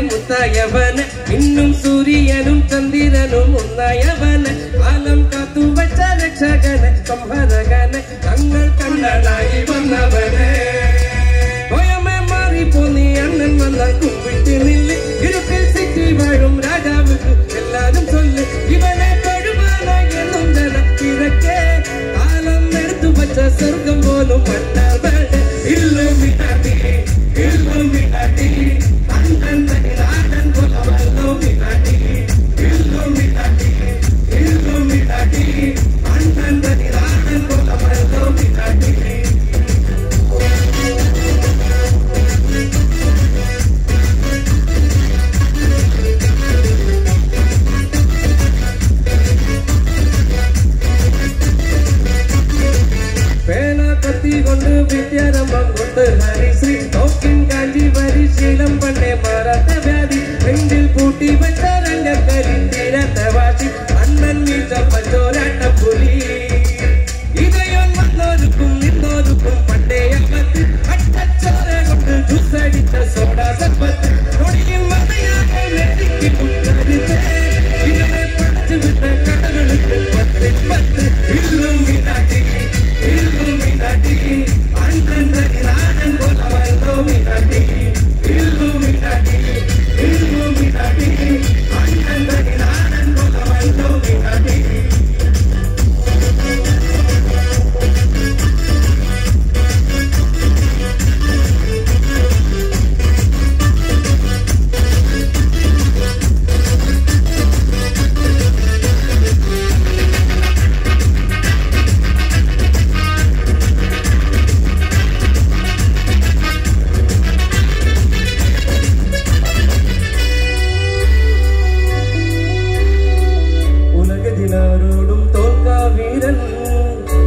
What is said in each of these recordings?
മുത്തായവന് ഇന്നും സൂര്യനും ചന്ദ്രനും ഒന്നായവന് കാലം കാത്തു വച്ച രക്ഷകന് സംഹരകന് തങ്ങൾ കണ്ണനായി വന്നവന് ഭയമേ മാറിപ്പോ നീ അണ്ണൻ വന്ന കുമ്പിട്ട് നില്ല് ഇരുട്ടിൽ സിറ്റി വാഴും രാജാവുക്ക് എല്ലാരും ചൊല്ല് ഇവനെ തൊഴുവാനായി എന്നും ജനത്തിരക്കെ കാലം എടുത്തു വച്ച സ്വർഗം പോലും മണ്ണവന് ഇല്ലുമിനാട്ടി ഇല്ലുമിനാട്ടി അണ്ണൻ രാജൻ കൊലവല്ലുമിനാട്ടി ഇല്ലുമിനാട്ടി ഇല്ലുമിനാട്ടി അണ്ണൻ രാജൻ കൊലവല്ലുമിനാട്ടി കൊണ്ട് വിദ്യാരംഭം കൊണ്ട് ഹരിശ്രീ നോക്കിൻ കാഞ്ചി പരിശീലം പണ്ടേ മാറാത്ത വ്യാധി നെഞ്ചിൽ പൂട്ടി വെച്ച രംഗക്കരിന്തിരത്ത വാശി അണ്ണൻ വീഴ്ച പഞ്ചോരാട്ട പുലി ഇതയം വന്നോരുക്കും നിന്നോരുക്കും പണ്ടേ അകത്ത് അട്ടച്ചോര കൊണ്ട് ജ്യൂസടിച്ച സോഡാ സമ്പത്ത് നൊടിയും മതയാകെ നെറ്റിക്ക് കുട്ടരിച്ച് ഇതിനെ പഠിച്ചു വിട്ട കടകൾക്ക് 10 ഇല്ലുമിനാട്ടി ഇല്ലുമിനാട്ടി അണ്ണൻ രാജൻ കൊലവല്ലുമിനാട്ടി ഇല്ലുമിനാട്ടി ഇല്ലുമിനാട്ടി അണ്ണൻ രാജൻ കൊലവല്ലുമിനാട്ടി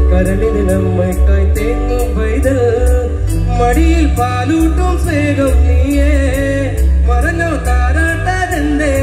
കരളിന് നമ്മയ്ക്കായി തേങ്ങും പൈതൽ മടിയിൽ പാലൂട്ടും സ്നേഹം നീയേ മറഞ്ഞോ താരാട്ടാതെന്തേ